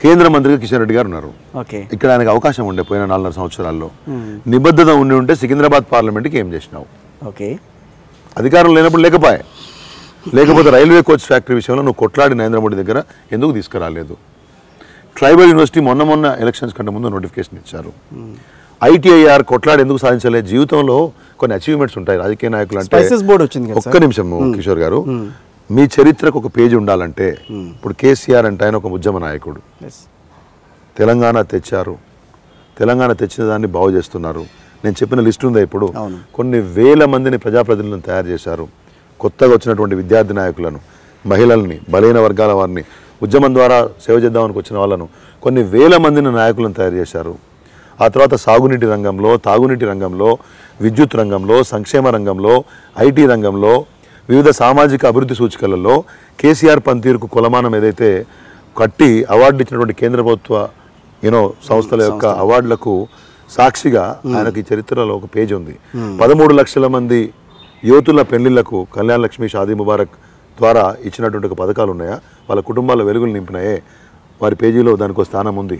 కేంద్ర మంత్రిగా కిషన్ రెడ్డి గారు ఉన్నారు. ఇక్కడ ఆయనకు అవకాశం ఉండే పోయిన 4.5 సంవత్సరాల్లో నిబద్ధత ఉంటే సికింద్రాబాద్ పార్లమెంట్కి ఏం చేసినావు? అధికారం లేనప్పుడు లేకపోతే రైల్వే కోచ్ ఫ్యాక్టరీ విషయంలో నువ్వు కొట్లాడి నరేంద్ర మోడీ దగ్గర ఎందుకు తీసుకురాలేదు? ట్రైబల్ యూనివర్సిటీ మొన్న ఎలక్షన్స్ కంటే ముందు నోటిఫికేషన్ ఇచ్చారు. ITIR కొట్లాడి ఎందుకు సాధించలేదు? జీవితంలో కొన్ని అచీవ్మెంట్స్ ఉంటాయి రాజకీయ నాయకులు అంటే. ఒక్క నిమిషం కిషోర్ గారు, మీ చరిత్రకు ఒక పేజీ ఉండాలంటే ఇప్పుడు కేసీఆర్ అంటే ఆయన ఒక ఉద్యమ నాయకుడు. తెలంగాణ తెచ్చారు, తెలంగాణ తెచ్చిన దాన్ని బాగు చేస్తున్నారు. నేను చెప్పిన లిస్ట్ ఉందా ఇప్పుడు? కొన్ని వేల మందిని ప్రజాప్రతినిధులను తయారు చేశారు. కొత్తగా వచ్చినటువంటి విద్యార్థి నాయకులను, మహిళల్ని, బలైన వర్గాల వారిని, ఉద్యమం ద్వారా సేవ చేద్దామని వచ్చిన వాళ్ళను కొన్ని వేల మందిని నాయకులను తయారు చేశారు. ఆ తర్వాత సాగునీటి రంగంలో, తాగునీటి రంగంలో, విద్యుత్ రంగంలో, సంక్షేమ రంగంలో, IT రంగంలో, వివిధ సామాజిక అభివృద్ధి సూచికలలో కేసీఆర్ పనితీరుకు కొలమానం ఏదైతే కట్టి అవార్డు ఇచ్చినటువంటి కేంద్ర ప్రభుత్వ సంస్థల యొక్క అవార్డులకు సాక్షిగా ఆయనకి చరిత్రలో ఒక పేజీ ఉంది. 13 లక్షల మంది యువతుల పెళ్లిళ్లకు కళ్యాణ్ లక్ష్మి, షాదీ ముబారక్ ద్వారా ఇచ్చినటువంటి ఒక పథకాలు ఉన్నాయా? వాళ్ళ కుటుంబాల వెలుగులు నింపినాయే. వారి పేజీలో దానికి ఒక స్థానం ఉంది.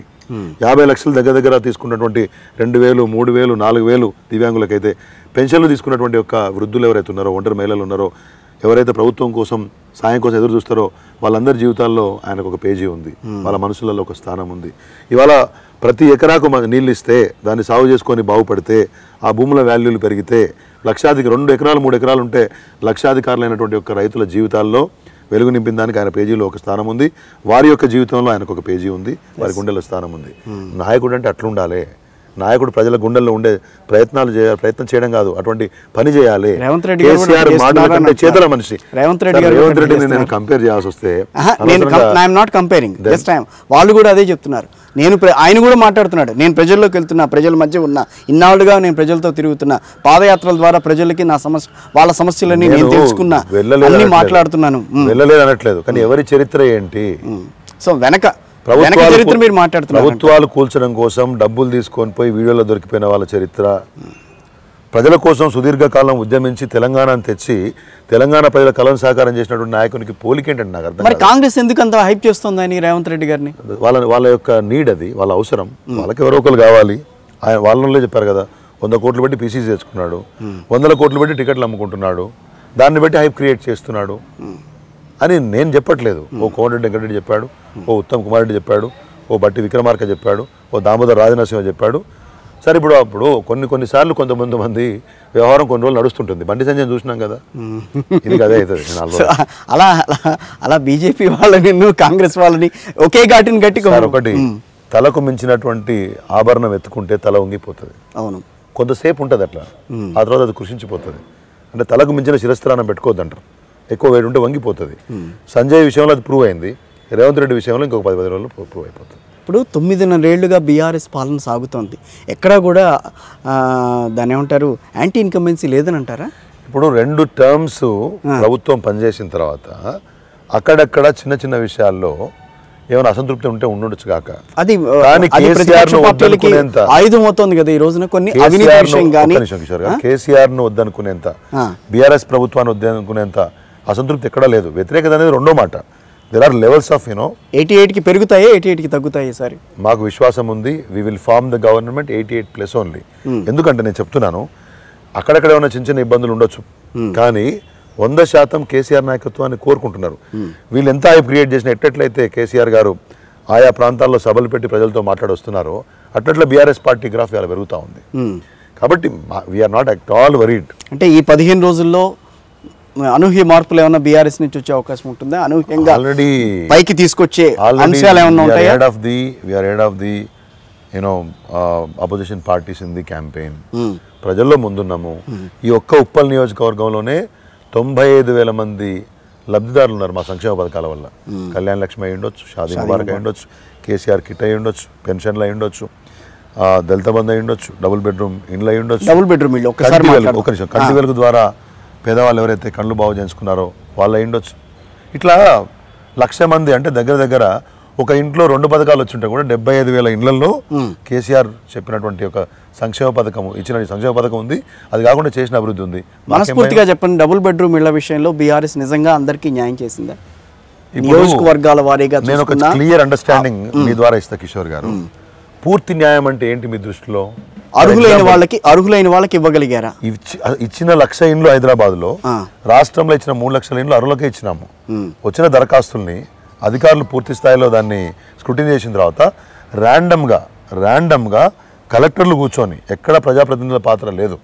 50 లక్షల దగ్గర తీసుకున్నటువంటి 2,000, 3,000, 4,000 దివ్యాంగులకైతే పెన్షన్లు తీసుకున్నటువంటి యొక్క వృద్ధులు ఎవరైతే ఉన్నారో, ఒంటరి మహిళలు ఉన్నారో, ఎవరైతే ప్రభుత్వం కోసం సాయం కోసం ఎదురు చూస్తారో వాళ్ళందరి జీవితాల్లో ఆయనకు ఒక పేజీ ఉంది. వాళ్ళ మనసులలో ఒక స్థానం ఉంది. ఇవాళ ప్రతి ఎకరాకు నీళ్ళు ఇస్తే, దాన్ని సాగు చేసుకొని బాగుపడితే, ఆ భూముల వాల్యూలు పెరిగితే, లక్షాధిక 2 ఎకరాలు 3 ఎకరాలు ఉంటే లక్షాధికారులైనటువంటి యొక్క రైతుల జీవితాల్లో వెలుగు నింపిన దానికి ఆయన పేజీలో ఒక స్థానం ఉంది. వారి యొక్క జీవితంలో ఆయనకు ఒక పేజీ ఉంది, వారి గుండెల్లో స్థానం ఉంది. నాయకుడు అంటే అట్లుండాలి. నాయకుడు ప్రజల గుండెల్లో ఉండే ప్రయత్నం చేయడం కాదు, అటువంటి పని చేయాలి. కేసీఆర్ మాటల కంటే చేతల మనిషి. రేవంత్ రెడ్డిని నేను కంపేర్ చేయాల్సి వస్తే వాళ్ళు కూడా అదే చెప్తున్నారు. ఆయన కూడా మాట్లాడుతున్నాడు, నేను ప్రజల్లోకి వెళ్తున్నా, ప్రజల మధ్య ఉన్నా, ఇన్నాళ్ళుగా నేను ప్రజలతో తిరుగుతున్నా, పాదయాత్రల ద్వారా ప్రజలకి నా సమస్య, వాళ్ళ సమస్యలన్నీ నేను తెలుసుకున్నా, అన్ని మాట్లాడుతున్నాను. వెళ్ళలేదు అనట్లేదు, కానీ ఎవరి చరిత్ర ఏంటి? సో వెనక చరిత్ర మీరు మాట్లాడుతున్నారు. ప్రభుత్వాలు కూల్చడం కోసం డబ్బులు తీసుకొని పోయి వీడియోలో దొరికిపోయిన వాళ్ళ చరిత్ర, ప్రజల కోసం సుదీర్ఘకాలం ఉద్యమించి తెలంగాణను తెచ్చి తెలంగాణ ప్రజల కలను సాకారం చేసినటువంటి నాయకునికి పోలికేంటంటే నాకు అర్థం. మరి కాంగ్రెస్ ఎందుకు అంత హైప్ చేస్తుంది అని రేవంత్ రెడ్డి గారిని? వాళ్ళ యొక్క నీడ్ అది, వాళ్ళ అవసరం. వాళ్ళకి ఎవరో ఒకరు కావాలి. వాళ్ళలో చెప్పారు కదా, 100 కోట్లు పెట్టి PCC తెచ్చుకున్నాడు, 100 కోట్లు పెట్టి టికెట్లు అమ్ముకుంటున్నాడు, దాన్ని బట్టి హైప్ క్రియేట్ చేస్తున్నాడు అని నేను చెప్పట్లేదు. ఓ కోమటిరెడ్డి వెంకటరెడ్డి చెప్పాడు, ఓ ఉత్తమ్ కుమార్ రెడ్డి చెప్పాడు, ఓ బట్టి విక్రమార్క చెప్పాడు, ఓ దామోదర్ రాజనరసింహ చెప్పాడు. సరే, ఇప్పుడు కొన్నిసార్లు కొంతమంది వ్యవహారం కొన్ని రోజులు నడుస్తుంటుంది. బండి సంజయ్ చూసినాం కదా, ఇది అదే అవుతుంది. అలా బీజేపీ వాళ్ళని, కాంగ్రెస్ వాళ్ళని ఒకే ఘాటిని గట్టి ఒకటి తలకు మించినటువంటి ఆభరణం ఎత్తుకుంటే తల వంగిపోతుంది. అవును, కొంతసేపు ఉంటుంది అట్లా, ఆ తర్వాత అది కృషించిపోతుంది. అంటే తలకు మించిన శిరస్త్రానం పెట్టుకోవద్దంటారు, ఎక్కువ వేడి ఉంటే వంగిపోతుంది. సంజయ్ విషయంలో అది ప్రూవ్ అయింది, రేవంత్ రెడ్డి విషయంలో ఇంకొక 10 రోజుల్లో ప్రూవ్ అయిపోతుంది. ఇప్పుడు 9.5 ఏళ్లుగా బీఆర్ఎస్ పాలన సాగుతోంది. ఎక్కడా కూడా దాన్ని ఏమంటారు, యాంటీ ఇన్కంబెన్సీ లేదని అంటారా? ఇప్పుడు 2 టర్మ్స్ ప్రభుత్వం పనిచేసిన తర్వాత అక్కడక్కడ చిన్న విషయాల్లో ఏమైనా అసంతృప్తి ఉంటే ఉండొచ్చు కాక, అది ఆయుధం అవుతుంది కదా ఈ రోజున. కొన్ని కేసీఆర్ ను వద్దనుకునేంత, బీఆర్ఎస్ ప్రభుత్వాన్ని వద్దనుకునేంత అసంతృప్తి ఎక్కడా లేదు. వ్యతిరేకత అనేది రెండో మాట. దెర్ ఆర్ లెవెల్స్ ఆఫ్ 88కి పెరుగుతాయి, 88కి తగ్గుతాయి. సారీ, మాకు విశ్వాసం ఉంది, we will form the government 88+ only. ఎందుకంటే నేను చెప్తున్నాను, అక్కడక్కడ ఏమైనా చిన్న ఇబ్బందులు ఉండొచ్చు, కానీ 100% కేసీఆర్ నాయకత్వాన్ని కోరుకుంటున్నారు. వీళ్ళు ఎంత హైప్ క్రియేట్ చేసిన ఎట్లయితే కేసీఆర్ గారు ఆయా ప్రాంతాల్లో సభలు పెట్టి ప్రజలతో మాట్లాడొస్తున్నారో అట్లా బీఆర్ఎస్ పార్టీ గ్రాఫ్ ఇలా పెరుగుతూ ఉంది. కాబట్టి we are not at all worried. అంటే ఈ 15 రోజుల్లో అనూహ్య మార్పులు ఏమన్నా బీఆర్ఎస్ నుంచి వచ్చే అవకాశం ఉంటుందా? అనూహ్యంగా ఆల్రెడీ పైకి తీసుకొచ్చే అంశాలు ఏమన్నా ఉంటాయా? We are head of the opposition parties in the campaign. ప్రజల్లో ముందున్నాము. ఈ ఒక్క ఉప్పల్ నియోజకవర్గంలోనే 95,000 మంది లబ్ధిదారులు ఉన్నారు మా సంక్షేమ పథకాల వల్ల. కళ్యాణ్ లక్ష్మి అయి ఉండొచ్చు, షాదీ ముబారక్ అయి ఉండొచ్చు, కేసీఆర్ కిట్ అయి ఉండొచ్చు, పెన్షన్లు అయి ఉండొచ్చు, దళిత బంధు అయి ఉండొచ్చు, డబుల్ బెడ్రూమ్ ఇండ్లు అయి ఉండొచ్చు. కంటి వెలుగు ద్వారా పేదవాళ్ళు ఎవరైతే కళ్ళు బాగు చేయించుకున్నారో వాళ్ళు అయి ఉండొచ్చు. ఇట్లా 1,00,000 మంది, అంటే దగ్గర ఒక ఇంట్లో 2 పథకాలు వచ్చి కూడా 75,000 ఇళ్లలో కేసీఆర్ చెప్పినటువంటి ఒక సంక్షేమ పథకం ఇచ్చిన సంక్షేమ పథకం ఉంది. అది కాకుండా చేసిన అభివృద్ధి ఉంది. మనస్ఫూర్తిగా చెప్పండి, డబుల్ బెడ్రూమ్ ఇళ్ల విషయంలో బీఆర్ఎస్ నిజంగా అందరికీ న్యాయం చేసిందా? నియోజకవర్గాల వారీగా నేను ఒక క్లియర్ అండర్స్టాండింగ్ మీ ద్వారా ఇస్తా కిషోర్ గారు. పూర్తి న్యాయం అంటే ఏంటి మీ దృష్టిలో? అర్హులైన వాళ్ళకి ఇవ్వగలిగారా? ఇచ్చిన 1,00,000 ఇండ్లు హైదరాబాద్ లో, రాష్ట్రంలో ఇచ్చిన 3,00,000 ఇండ్లు అర్హులకే ఇచ్చినాము. వచ్చిన దరఖాస్తుల్ని అధికారులు పూర్తి స్థాయిలో దాన్ని స్క్రూటినీ చేసిన తర్వాత ర్యాండమ్గా కలెక్టర్లు కూర్చొని, ఎక్కడ ప్రజాప్రతినిధుల పాత్ర లేదు,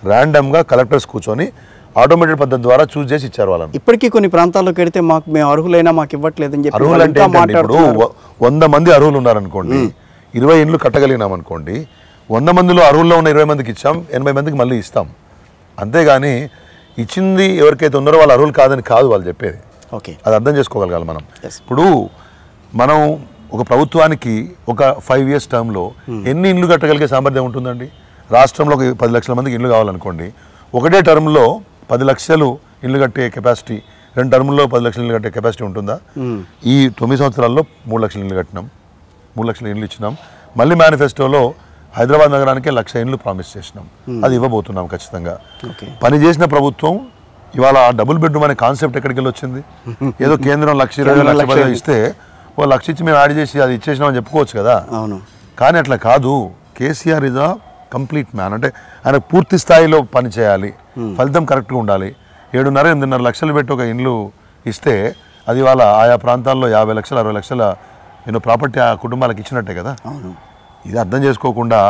ర్యాండమ్గా కలెక్టర్స్ కూర్చొని ఆటోమేటెడ్ పద్ధతి ద్వారా చూస్ చేసి ఇచ్చారు వాళ్ళని. ఇప్పటికీ కొన్ని ప్రాంతాల్లోకి వెళితే మేము అర్హులైనా మాకు ఇవ్వట్లేదని చెప్పి అర్హులు అంటే ఇప్పుడు 100 మంది అర్హులు ఉన్నారనుకోండి, 20 ఇండ్లు కట్టగలిగినాం అనుకోండి, 100 మందిలో అర్హుల్లో ఉన్న 20 మందికి ఇచ్చాం, 80 మందికి మళ్ళీ ఇస్తాం. అంతేగాని ఇచ్చింది ఎవరికైతే ఉన్నారో వాళ్ళు అర్హులు కాదని కాదు వాళ్ళు చెప్పేది. ఓకే, అది అర్థం చేసుకోగలగాలి మనం. ఇప్పుడు మనం ఒక ప్రభుత్వానికి ఒక 5 years టర్మ్లో ఎన్ని ఇండ్లు కట్టగలిగే సామర్థ్యం ఉంటుందండి? రాష్ట్రంలో 10 లక్షల మందికి ఇండ్లు కావాలనుకోండి, ఒకటే టర్మ్లో 10 లక్షలు ఇండ్లు కట్టే కెపాసిటీ, 2 టర్మ్లో 10 లక్షల ఇండ్లు కట్టే కెపాసిటీ ఉంటుందా? ఈ 9 సంవత్సరాల్లో 3 లక్షల ఇండ్లు కట్టినాం, 3 లక్షల ఇండ్లు ఇచ్చినాం. మళ్ళీ మేనిఫెస్టోలో హైదరాబాద్ నగరానికి 1,00,000 ఇండ్లు ప్రామిస్ చేసినాం, అది ఇవ్వబోతున్నాం ఖచ్చితంగా. పని చేసిన ప్రభుత్వం ఇవాళ డబుల్ బెడ్రూమ్ అనే కాన్సెప్ట్ ఎక్కడికి వెళ్ళి వచ్చింది? ఏదో కేంద్రం 1,20,000 ఇస్తే 1,00,000 ఇచ్చి మేము యాడ్ చేసి అది ఇచ్చేసినామని చెప్పుకోవచ్చు కదా. అవును, కానీ అట్లా కాదు. KCR is a complete man. అంటే ఆయన పూర్తి స్థాయిలో పని చేయాలి, ఫలితం కరెక్ట్గా ఉండాలి. 7.5-8.5 లక్షలు పెట్టి ఒక ఇండ్లు ఇస్తే అది వాళ్ళ ఆయా ప్రాంతాల్లో 50 లక్షలు 60 లక్షల ప్రాపర్టీ ఆ కుటుంబాలకు ఇచ్చినట్టే కదా. ఇది అర్థం చేసుకోకుండా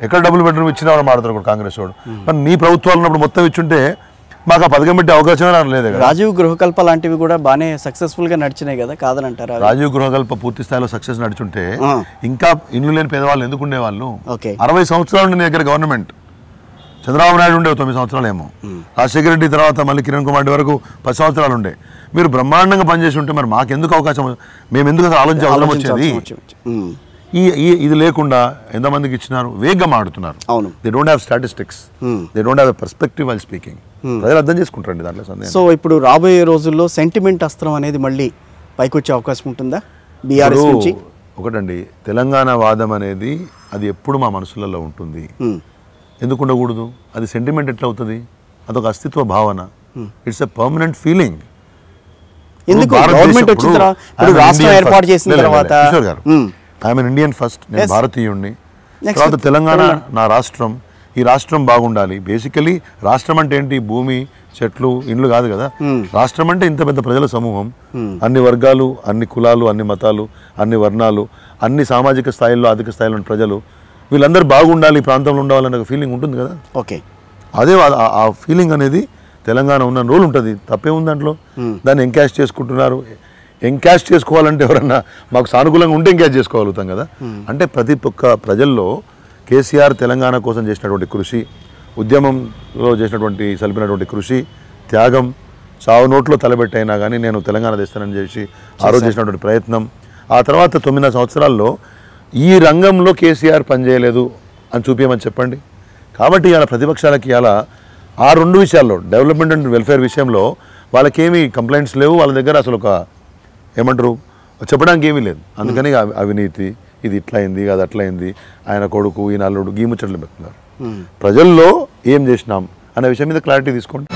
ఎక్కడ డబుల్ బెడ్రూమ్ ఇచ్చినా వాడు మాట్లాడతారు కాంగ్రెస్ వాడు. మరి నీ ప్రభుత్వాలు ఉన్నప్పుడు మొత్తం ఇచ్చుంటే మాకు ఆ పథకం పెట్టే అవకాశమే లేదు కదా. రాజీవ్ గృహకల్ప లాంటివి కూడా బాగానే సక్సెస్ఫుల్గా నడిచినాయి కదా, కాదనంటారా? రాజీవ్ గృహకల్ప పూర్తి స్థాయిలో సక్సెస్ నడుచుంటే ఇంకా ఇండ్లు లేని పేదవాళ్ళు ఎందుకు ఉండేవాళ్ళు? 60 సంవత్సరాలు ఉండే దగ్గర గవర్నమెంట్. చంద్రబాబు నాయుడు ఉండే 9 సంవత్సరాలు ఏమో, రాజశేఖర రెడ్డి తర్వాత మళ్ళీ కిరణ్ కుమార్ రెడ్డి వరకు 10 సంవత్సరాలు ఉండే. మీరు బ్రహ్మాండంగా పనిచేసి ఉంటే మరి మాకెందుకు అవకాశం, మేము ఎందుకు ఆలోచించే అవసరం వచ్చేది? ఇది లేకుండా ఎంతమందికి ఇచ్చినారు? వేగంగా మాడుతున్నారు. They don't have statistics, they don't have perspective while speaking. ప్రజలు అర్థం చేసుకుంటారండి దాంట్లో సందేహం. సో ఇప్పుడు రాబోయే రోజుల్లో సెంటిమెంట్ అస్త్రం అనేది మళ్ళీ పైకి వచ్చే అవకాశం ఉంటుందా బీఆర్ఎస్ నుంచి? ఒకటండి, తెలంగాణ వాదం అనేది అది ఎప్పుడు మా మనసులలో ఉంటుంది. ఎందుకు ఉండకూడదు? అది సెంటిమెంట్ ఎట్లా అవుతుంది? అదొక అస్తిత్వ భావన. It's a permanent feeling. ఎందుకు గవర్నమెంట్ వచ్చిన తర్వాత, ఇప్పుడు రాష్ట్రం ఏర్పాటు చేసిన తర్వాత, ఐఎమ్ ఇండియన్ ఫస్ట్, నేను భారతీయుణ్ణి. తర్వాత తెలంగాణ నా రాష్ట్రం, ఈ రాష్ట్రం బాగుండాలి. బేసికలీ రాష్ట్రం అంటే ఏంటి? భూమి, చెట్లు, ఇండ్లు కాదు కదా. రాష్ట్రం అంటే ఇంత పెద్ద ప్రజల సమూహం, అన్ని వర్గాలు, అన్ని కులాలు, అన్ని మతాలు, అన్ని వర్ణాలు, అన్ని సామాజిక స్థాయిల్లో, ఆర్థిక స్థాయిలో ప్రజలు, వీళ్ళందరూ బాగుండాలి, ఈ ప్రాంతంలో ఉండాలనే ఒక ఫీలింగ్ ఉంటుంది కదా. ఓకే, అదే ఆ ఫీలింగ్ అనేది తెలంగాణ ఉన్న రోజులు ఉంటుంది. తప్పే ఉంది దాంట్లో. దాన్ని ఎంకాష్ చేసుకుంటున్నారు. ఎంకాష్ చేసుకోవాలంటే ఎవరన్నా మాకు సానుకూలంగా ఉంటే ఎంకాష్ చేసుకోగలుగుతాం కదా. అంటే ప్రతి ఒక్క ప్రజల్లో కేసీఆర్ తెలంగాణ కోసం చేసినటువంటి కృషి, ఉద్యమంలో చేసినటువంటి సలిపినటువంటి కృషి, త్యాగం, చావు నోట్లో తలబెట్టైనా కానీ నేను తెలంగాణ తెస్తానని చేసి ఆ రోజు చేసినటువంటి ప్రయత్నం, ఆ తర్వాత 9 సంవత్సరాల్లో ఈ రంగంలో కేసీఆర్ పనిచేయలేదు అని చూపించమని చెప్పండి. కాబట్టి ఇలా ప్రతిపక్షాలకి ఇలా ఆ 2 విషయాల్లో, డెవలప్మెంట్ అండ్ వెల్ఫేర్ విషయంలో వాళ్ళకేమీ కంప్లైంట్స్ లేవు. వాళ్ళ దగ్గర అసలు ఒక ఏమంటారు చెప్పడానికి ఏమీ లేదు. అందుకని అవినీతి, ఇది ఇట్లయింది, అది అట్లయింది, ఆయన కొడుకు, ఈయన అల్లుడు, గీముచ్చట్లు పెడుతున్నారు. ప్రజల్లో ఏం చేసినాం అనే విషయం మీద క్లారిటీ తీసుకోండి.